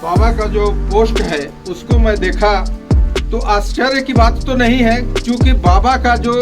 बाबा का जो पोस्ट है उसको मैं देखा तो आश्चर्य की बात तो नहीं है, क्योंकि बाबा का जो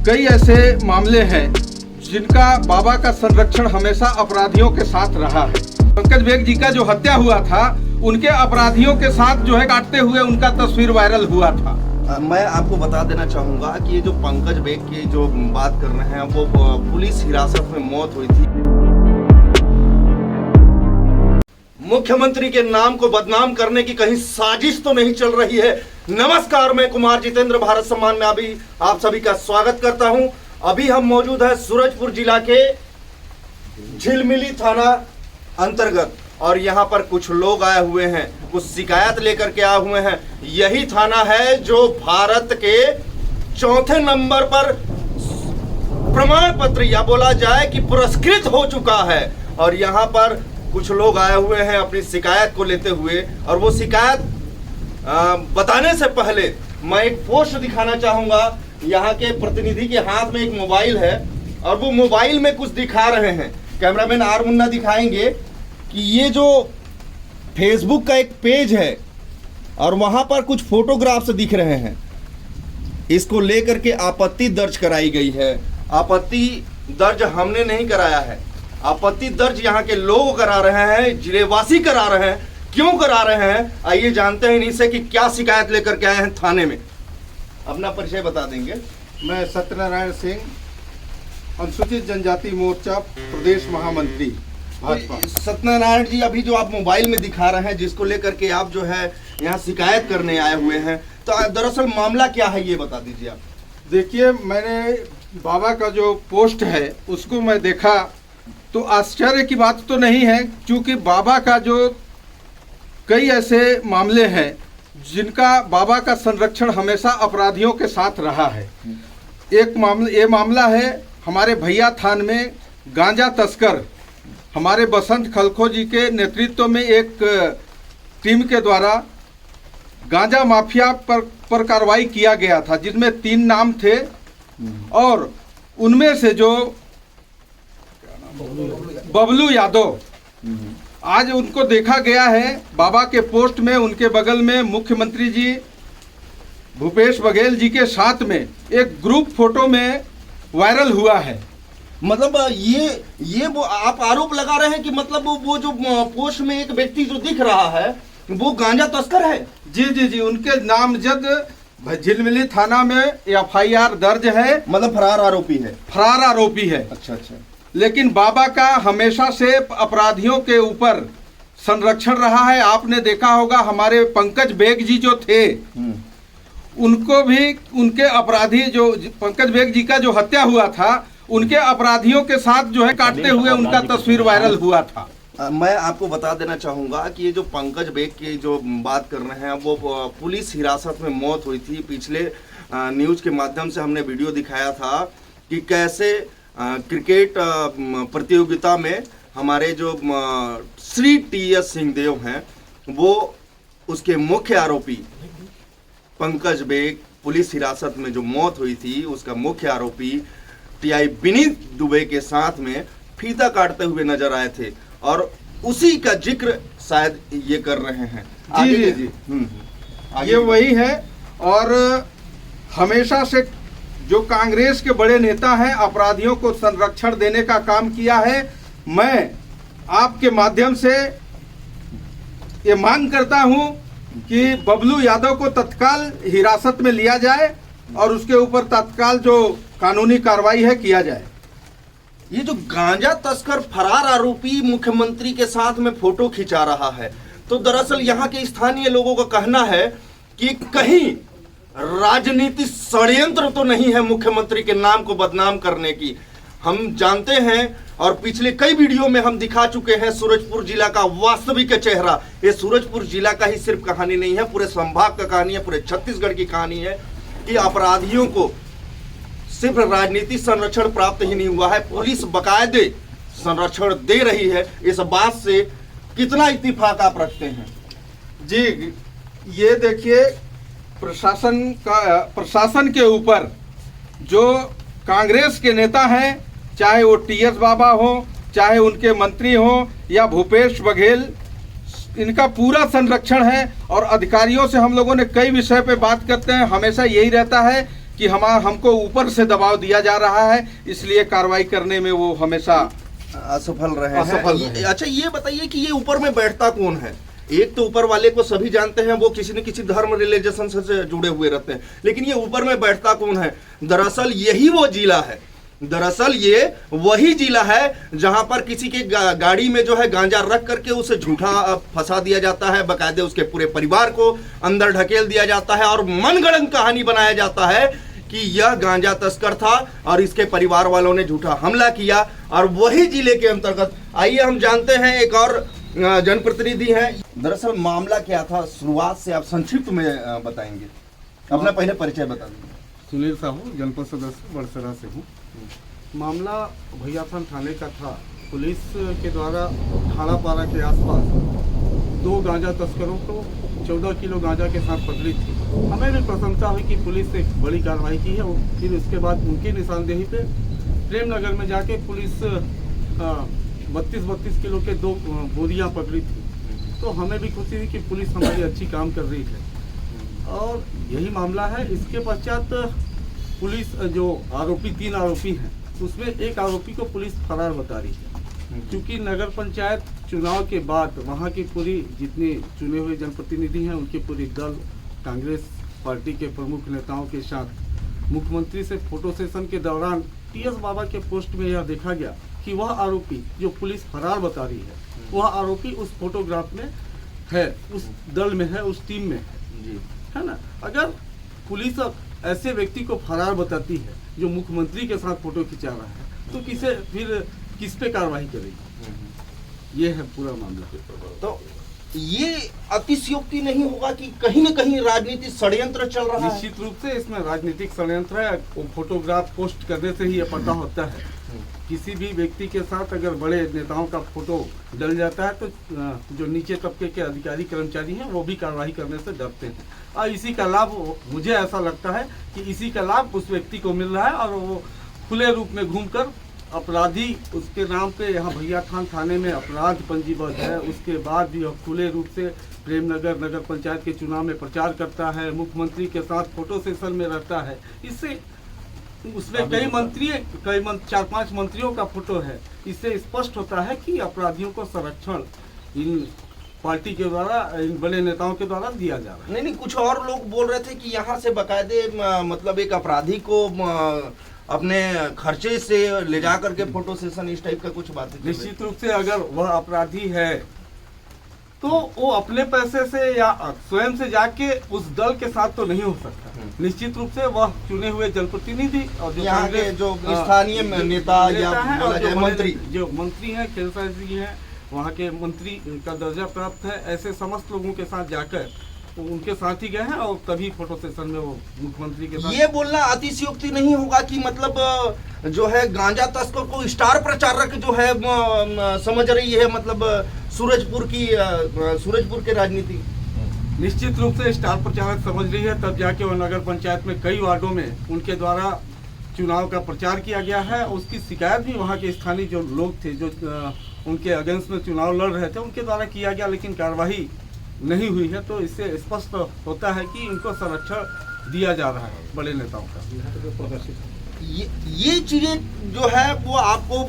कई ऐसे मामले हैं जिनका बाबा का संरक्षण हमेशा अपराधियों के साथ रहा है। पंकज बेग जी का जो हत्या हुआ था, उनके अपराधियों के साथ जो है काटते हुए उनका तस्वीर वायरल हुआ था। मैं आपको बता देना चाहूंगा कि ये जो पंकज बेग की जो बात कर रहे हैं वो पुलिस हिरासत में मौत हुई थी। मुख्यमंत्री के नाम को बदनाम करने की कहीं साजिश तो नहीं चल रही है। नमस्कार, मैं कुमार जितेंद्र भारत सम्मान में अभी आप सभी का स्वागत करता हूं। अभी हम मौजूद है सूरजपुर जिला के झिलमिली थाना अंतर्गत और यहाँ पर कुछ लोग आए हुए हैं, कुछ शिकायत लेकर के आए हुए हैं। यही थाना है जो भारत के चौथे नंबर पर प्रमाण पत्र या बोला जाए कि पुरस्कृत हो चुका है। और यहाँ पर कुछ लोग आए हुए हैं अपनी शिकायत को लेते हुए, और वो शिकायत बताने से पहले मैं एक पोस्ट दिखाना चाहूंगा। यहाँ के प्रतिनिधि के हाथ में एक मोबाइल है और वो मोबाइल में कुछ दिखा रहे हैं। कैमरामैन आर मुन्ना दिखाएंगे कि ये जो फेसबुक का एक पेज है और वहां पर कुछ फोटोग्राफ्स दिख रहे हैं। इसको लेकर के आपत्ति दर्ज कराई गई है। आपत्ति दर्ज हमने नहीं कराया है, आपत्ति दर्ज यहाँ के लोग करा रहे हैं, जिलेवासी करा रहे हैं। क्यों करा रहे हैं आइए जानते हैं इन्हीं से कि क्या शिकायत लेकर के आए हैं थाने में। अपना परिचय बता देंगे। मैं सत्यनारायण सिंह, अनुसूचित जनजाति मोर्चा प्रदेश महामंत्री भाजपा। सत्यनारायण जी, अभी जो आप मोबाइल में दिखा रहे हैं जिसको लेकर के आप जो है यहाँ शिकायत करने आए हुए हैं, तो दरअसल मामला क्या है ये बता दीजिए आप। देखिए, मैंने बाबा का जो पोस्ट है उसको मैं देखा तो आश्चर्य की बात तो नहीं है, क्योंकि बाबा का जो कई ऐसे मामले हैं जिनका बाबा का संरक्षण हमेशा अपराधियों के साथ रहा है। ये मामला है हमारे भैया थान में गांजा तस्कर हमारे बसंत खलखो जी के नेतृत्व में एक टीम के द्वारा गांजा माफिया पर कार्रवाई किया गया था, जिसमें 3 नाम थे और उनमें से जो बबलू यादव, आज उनको देखा गया है बाबा के पोस्ट में। उनके बगल में मुख्यमंत्री जी भूपेश बघेल जी के साथ में एक ग्रुप फोटो में वायरल हुआ है। मतलब ये वो आप आरोप लगा रहे हैं कि मतलब वो जो पोस्ट में एक व्यक्ति जो दिख रहा है वो गांजा तस्कर है। जी जी जी, उनके नामजद झिलमिली थाना में FIR दर्ज है। मतलब फरार आरोपी है। फरार आरोपी है। अच्छा अच्छा। लेकिन बाबा का हमेशा से अपराधियों के ऊपर संरक्षण रहा है। आपने देखा होगा हमारे पंकज बेग जी जो थे, उनको भी उनके अपराधी जो पंकज बेग जी का जो हत्या हुआ था, उनके अपराधियों के साथ जो है काटते हुए उनका तस्वीर वायरल हुआ था। मैं आपको बता देना चाहूंगा कि ये जो पंकज बेग की जो बात कर रहे हैं वो पुलिस हिरासत में मौत हुई थी। पिछले न्यूज के माध्यम से हमने वीडियो दिखाया था कि कैसे क्रिकेट प्रतियोगिता में हमारे जो श्री TS सिंहदेव हैं, वो उसके मुख्य आरोपी पंकज बेग पुलिस हिरासत में जो मौत हुई थी, उसका मुख्य आरोपी TI विनीत दुबे के साथ में फीता काटते हुए नजर आए थे और उसी का जिक्र शायद ये कर रहे हैं। जी जी जी, ये वही है। और हमेशा से जो कांग्रेस के बड़े नेता हैं, अपराधियों को संरक्षण देने का काम किया है। मैं आपके माध्यम से ये मांग करता हूं कि बबलू यादव को तत्काल हिरासत में लिया जाए और उसके ऊपर तत्काल जो कानूनी कार्रवाई है किया जाए। ये जो गांजा तस्कर फरार आरोपी मुख्यमंत्री के साथ में फोटो खिंचा रहा है, तो दरअसल यहाँ के स्थानीय लोगों का कहना है कि कहीं राजनीति षड्यंत्र तो नहीं है मुख्यमंत्री के नाम को बदनाम करने की। हम जानते हैं और पिछले कई वीडियो में हम दिखा चुके हैं सूरजपुर जिला का वास्तविक चेहरा। ये सूरजपुर जिला का ही सिर्फ कहानी नहीं है, पूरे संभाग का कहानी है, पूरे छत्तीसगढ़ की कहानी है कि अपराधियों को सिर्फ राजनीतिक संरक्षण प्राप्त ही नहीं हुआ है, पुलिस बाकायदे संरक्षण दे रही है। इस बात से कितना इत्तेफाक आप रखते हैं? जी, ये देखिए, प्रशासन के ऊपर जो कांग्रेस के नेता हैं, चाहे वो TS बाबा हो, चाहे उनके मंत्री हो या भूपेश बघेल, इनका पूरा संरक्षण है। और अधिकारियों से हम लोगों ने कई विषय पे बात करते हैं, हमेशा यही रहता है कि हमको ऊपर से दबाव दिया जा रहा है, इसलिए कार्रवाई करने में वो हमेशा असफल रहे हैं। अच्छा ये बताइए कि ये ऊपर में बैठता कौन है? एक तो ऊपर वाले को सभी जानते हैं, वो किसी न किसी धर्म रिलीजन से जुड़े हुए रहते हैं, लेकिन ये ऊपर में बैठता कौन है? दरअसल यही वो जिला है, दरअसल ये वही जिला है जहां पर किसी के गाड़ी में जो है गांजा रख करके उसे झूठा फंसा दिया जाता है, बकायदे उसके पूरे परिवार को अंदर ढकेल दिया जाता है और मनगढ़ंत कहानी बनाया जाता है कि यह गांजा तस्कर था और इसके परिवार वालों ने झूठा हमला किया। और वही जिले के अंतर्गत आइए हम जानते हैं एक और जनप्रतिनिधि हैं। दरअसल मामला क्या था, शुरुआत से आप संक्षिप्त में बताएंगे, अपना पहले परिचय बता दीजिए। सुनील साहू, जनपद सदस्य बड़सरा से हूँ। मामला भैयाथान थाने का था। पुलिस के द्वारा खाड़ापारा के आसपास 2 गांजा तस्करों को 14 किलो गांजा के साथ पकड़ी थी। हमें भी प्रसन्नता हुई कि पुलिस ने बड़ी कार्रवाई की है। फिर उसके बाद उनकी निशानदेही पे प्रेमनगर में जाके पुलिस 32 किलो के 2 बोरियां पकड़ी थी। तो हमें भी खुशी हुई कि पुलिस हमारी अच्छी काम कर रही है और यही मामला है। इसके पश्चात पुलिस जो आरोपी 3 आरोपी हैं, उसमें एक आरोपी को पुलिस फरार बता रही है, क्योंकि नगर पंचायत चुनाव के बाद वहां की पूरी जितने चुने हुए जनप्रतिनिधि हैं उनके पूरी दल कांग्रेस पार्टी के प्रमुख नेताओं के साथ मुख्यमंत्री से फोटो सेशन के दौरान टीएस बाबा के पोस्ट में यह देखा गया कि वह आरोपी जो पुलिस फरार बता रही है, वह आरोपी उस फोटोग्राफ में है, उस दल में है, उस टीम में है ना। अगर पुलिस ऐसे व्यक्ति को फरार बताती है जो मुख्यमंत्री के साथ फोटो खिंचा रहा है, तो किस पे कार्रवाई करेगी? ये है पूरा मामला। तो ये अतिशयोक्ति नहीं होगा कि कहीं न कहीं राजनीतिक षड्यंत्र चल रहा है? निश्चित रूप से इसमें राजनीतिक षड्यंत्र है। वो फोटोग्राफ पोस्ट करने से ही ये पता होता है। किसी भी व्यक्ति के साथ अगर बड़े नेताओं का फोटो डल जाता है तो जो नीचे तबके के अधिकारी कर्मचारी हैं वो भी कार्रवाई करने से डरते हैं। और इसी का लाभ, मुझे ऐसा लगता है कि इसी का लाभ उस व्यक्ति को मिल रहा है और वो खुले रूप में घूमकर अपराधी उसके नाम पे यहाँ भैयाथान थाने में अपराध पंजीबद्ध है। उसके बाद भी खुले रूप से प्रेमनगर नगर पंचायत के चुनाव में प्रचार करता है, मुख्यमंत्री के साथ फोटो सेशन में रहता है। इससे उसमें कई 4-5 मंत्रियों का फोटो है। इससे स्पष्ट होता है कि अपराधियों को संरक्षण इन पार्टी के द्वारा, इन बड़े नेताओं के द्वारा दिया जा रहा है। नहीं, कुछ और लोग बोल रहे थे कि यहाँ से बकायदे मतलब एक अपराधी को अपने खर्चे से ले जा करके फोटो सेशन इस टाइप का कुछ बात। निश्चित रूप से अगर वह अपराधी है तो वो अपने पैसे से या स्वयं से जाके उस दल के साथ तो नहीं हो सकता। निश्चित रूप से वह चुने हुए जनप्रतिनिधि और यहाँ के जो स्थानीय नेता या मंत्री, जो मंत्री हैं, खेलसाज जी हैं, वहाँ के मंत्री का दर्जा प्राप्त है, ऐसे समस्त लोगों के साथ जाकर उनके साथ ही गए हैं और तभी फोटो सेशन में वो मुख्यमंत्री के साथ। ये बोलना अतिशयोक्ति नहीं होगा कि मतलब जो है गांजा तस्कर को स्टार प्रचारक जो है समझ रही है, मतलब सूरजपुर के राजनीति? निश्चित रूप से स्टार प्रचारक समझ रही है, तब जाके वो नगर पंचायत में कई वार्डों में उनके द्वारा चुनाव का प्रचार किया गया है। उसकी शिकायत भी वहाँ के स्थानीय जो लोग थे, जो उनके अगेंस्ट में चुनाव लड़ रहे थे, उनके द्वारा किया गया, लेकिन कार्रवाई नहीं हुई है। तो इससे स्पष्ट होता है कि इनको संरक्षण दिया जा रहा है बड़े नेताओं का। ये चीजें जो है वो आपको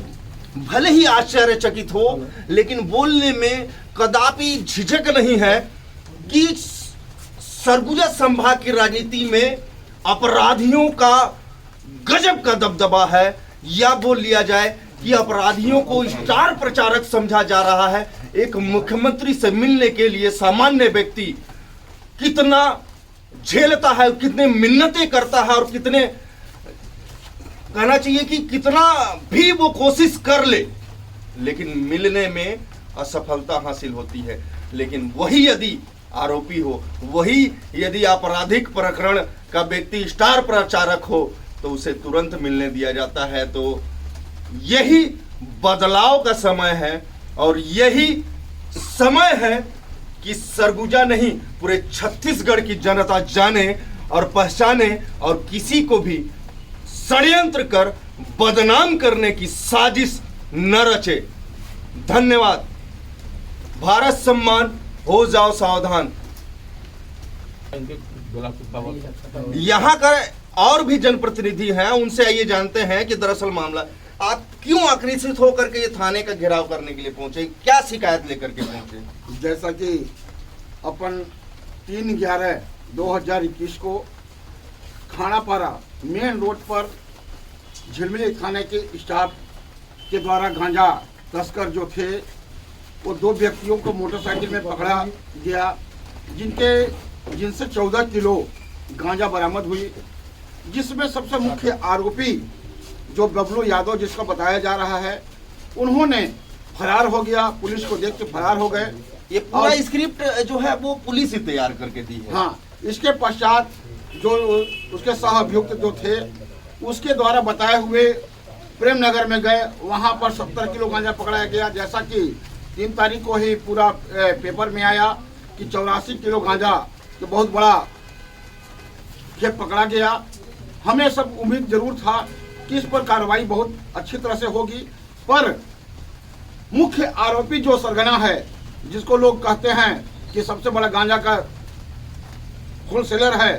भले ही आश्चर्यचकित हो, लेकिन बोलने में कदापि झिझक नहीं है कि सरगुजा संभाग की राजनीति में अपराधियों का गजब का दबदबा है, या बोल लिया जाए कि अपराधियों को स्टार प्रचारक समझा जा रहा है। एक मुख्यमंत्री से मिलने के लिए सामान्य व्यक्ति कितना झेलता है, कितने मिन्नतें करता है और कितने, कहना चाहिए कि कितना भी वो कोशिश कर ले, लेकिन मिलने में असफलता हासिल होती है। लेकिन वही यदि आरोपी हो, वही यदि आपराधिक प्रकरण का व्यक्ति स्टार प्रचारक हो, तो उसे तुरंत मिलने दिया जाता है। तो यही बदलाव का समय है और यही समय है कि सरगुजा नहीं, पूरे छत्तीसगढ़ की जनता जाने और पहचाने और किसी को भी षड्यंत्र कर बदनाम करने की साजिश न रचे। धन्यवाद। भारत सम्मान हो जाओ सावधान। यहाँ का और भी जनप्रतिनिधि हैं, उनसे आइए जानते हैं कि दरअसल मामला आप क्यों आक्रोशित होकर के ये थाने का घेराव करने के लिए पहुंचे, क्या शिकायत लेकर के पहुंचे? जैसा कि अपन 3/11/2021 को खानापारा मेन रोड पर झिलमिली थाने के स्टाफ के द्वारा गांजा तस्कर जो थे वो 2 व्यक्तियों को मोटरसाइकिल में पकड़ा गया, जिनसे 14 किलो गांजा बरामद हुई, जिसमें सबसे मुख्य आरोपी जो बबलू यादव जिसका बताया जा रहा है, उन्होंने फरार हो गया, पुलिस को देख के फरार हो गए। ये पूरा स्क्रिप्ट जो है वो पुलिस ही तैयार करके दी है। हाँ, इसके पश्चात जो उसके सह अभियुक्त जो थे उसके द्वारा बताए हुए प्रेमनगर में गए, वहां पर 70 किलो गांजा पकड़ाया गया। जैसा कि 3 तारीख को ही पूरा पेपर में आया कि 84 किलो गांजा तो बहुत बड़ा खेप पकड़ा गया। हमें सब उम्मीद जरूर था कि इस पर कार्रवाई बहुत अच्छी तरह से होगी, पर मुख्य आरोपी जो सरगना है, जिसको लोग कहते हैं कि सबसे बड़ा गांजा का होलसेलर है,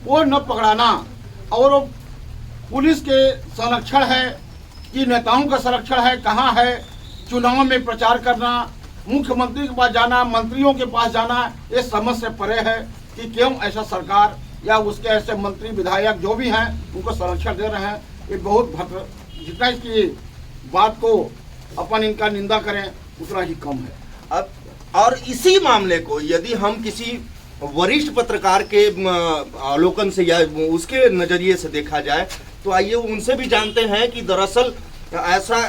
वो न पकड़ाना और वो पुलिस के संरक्षण है कि नेताओं का संरक्षण है, कहाँ है, चुनाव में प्रचार करना, मुख्यमंत्री के पास जाना, मंत्रियों के पास जाना, ये समझ से परे है कि क्यों ऐसा सरकार या उसके ऐसे मंत्री विधायक जो भी हैं उनको संरक्षण दे रहे हैं। ये बहुत जितना इसकी बात को अपन इनका निंदा करें उतना ही कम है। अब और इसी मामले को यदि हम किसी वरिष्ठ पत्रकार के अवलोकन से या उसके नजरिए से देखा जाए तो आइए उनसे भी जानते हैं कि दरअसल ऐसा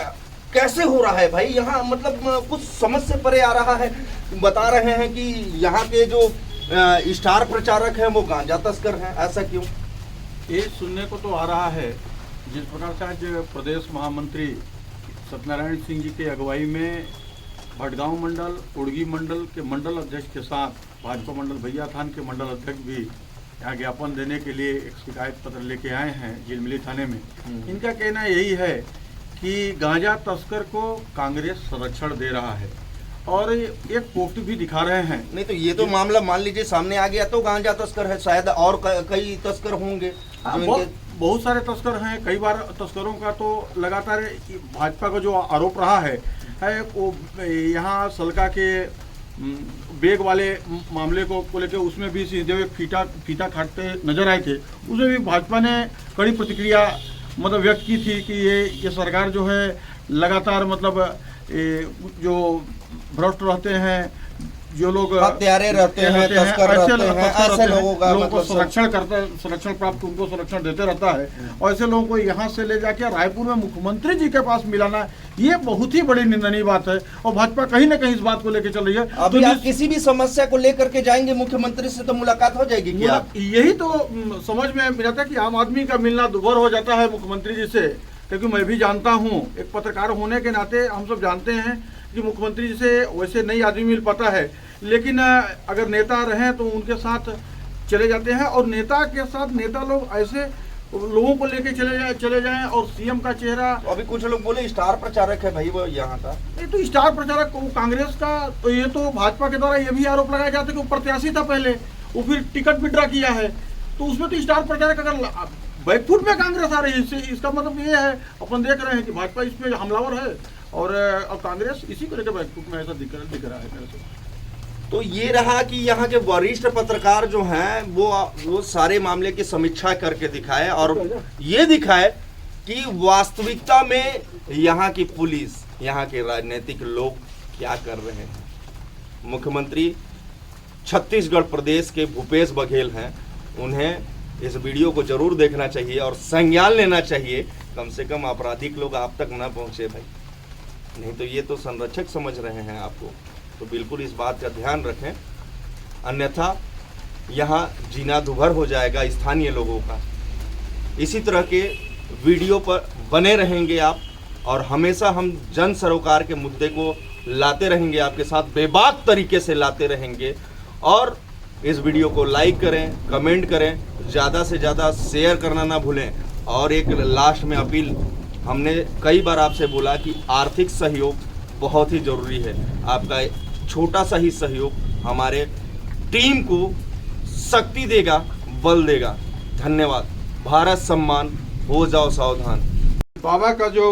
कैसे हो रहा है भाई। यहाँ मतलब कुछ समझ से परे आ रहा है। बता रहे हैं कि यहाँ के जो स्टार प्रचारक हैं वो गांजा तस्कर हैं, ऐसा क्यों? ये सुनने को तो आ रहा है, जिस प्रकार से आज प्रदेश महामंत्री सत्यनारायण सिंह जी की अगुवाई में भटगांव मंडल, उड़गी मंडल के मंडल अध्यक्ष के साथ भाजपा मंडल भैया थान के मंडल अध्यक्ष भी यहाँ ज्ञापन देने के लिए एक शिकायत पत्र लेके आए हैं झिलमिली थाने में। इनका कहना यही है कि गांजा तस्कर को कांग्रेस संरक्षण दे रहा है और एक पोस्ट भी दिखा रहे हैं। नहीं तो ये तो मामला मान लीजिए सामने आ गया तो गांजा तस्कर है, शायद और कई तस्कर होंगे। बहुत सारे तस्कर हैं, कई बार तस्करों का तो लगातार भाजपा का जो आरोप रहा है वो यहाँ सलका के बेग वाले मामले को लेकर उसमें भी सीधे फीता खाटते नजर आए थे। उसमें भी भाजपा ने कड़ी प्रतिक्रिया मतलब व्यक्त की थी कि ये सरकार जो है लगातार मतलब जो भ्रष्ट रहते हैं, जो लोग हत्यारे रहते हैं, तस्कर रहते हैं, ऐसे लोगों का को संरक्षण प्राप्त उनको संरक्षण देते रहता है और ऐसे लोगों को यहाँ से ले जाके रायपुर में मुख्यमंत्री जी के पास मिलाना, ये बहुत ही बड़ी निंदनीय बात है और भाजपा कहीं ना कहीं इस बात को लेकर चल रही है। अभी आप किसी भी समस्या को लेकर के जाएंगे मुख्यमंत्री से तो मुलाकात हो जाएगी क्या? यही तो समझ में आता है कि आम आदमी का मिलना दुभर हो जाता है मुख्यमंत्री जी से, क्योंकि मैं भी जानता हूँ, एक पत्रकार होने के नाते हम सब जानते हैं कि मुख्यमंत्री जी से वैसे नहीं आदमी मिल पाता है, लेकिन अगर नेता रहें तो उनके साथ चले जाते हैं और नेता के साथ नेता लोग ऐसे लोगों को लेके चले जाएं और सीएम का चेहरा। अभी कुछ लोग बोले स्टार प्रचारक है भाई वो यहाँ का। नहीं तो स्टार प्रचारक कांग्रेस का, तो ये तो भाजपा के द्वारा ये भी आरोप लगाया जाता है कि वो प्रत्याशी था पहले, वो फिर टिकट विड्रॉ किया है, तो उसमें तो स्टार प्रचारक अगर बैकफुट में कांग्रेस आ रही है, इसका मतलब ये है अपन देख रहे हैं कि भाजपा इस पे हमलावर है और अब कांग्रेस इसी को लेकर बैकफुट में ऐसा दिख रहा है मेरे से। तो ये रहा कि यहाँ के वरिष्ठ पत्रकार जो हैं वो सारे मामले की समीक्षा करके दिखाए और ये दिखाए कि वास्तविकता में यहाँ की पुलिस, यहाँ के राजनीतिक लोग क्या कर रहे हैं। मुख्यमंत्री छत्तीसगढ़ प्रदेश के भूपेश बघेल हैं, उन्हें इस वीडियो को जरूर देखना चाहिए और संज्ञान लेना चाहिए, कम से कम आपराधिक लोग आप तक न पहुँचे भाई, नहीं तो ये तो संरक्षक समझ रहे हैं आपको, तो बिल्कुल इस बात का ध्यान रखें, अन्यथा यहाँ जीना दुभर हो जाएगा स्थानीय लोगों का। इसी तरह के वीडियो पर बने रहेंगे आप और हमेशा हम जन सरोकार के मुद्दे को लाते रहेंगे, आपके साथ बेबाक तरीके से लाते रहेंगे। और इस वीडियो को लाइक करें, कमेंट करें, ज़्यादा से ज़्यादा शेयर करना ना भूलें। और एक लास्ट में अपील, हमने कई बार आपसे बोला कि आर्थिक सहयोग बहुत ही ज़रूरी है, आपका छोटा सा ही सहयोग हमारे टीम को शक्ति देगा, बल देगा। धन्यवाद। भारत सम्मान, हो जाओ सावधान। बाबा का जो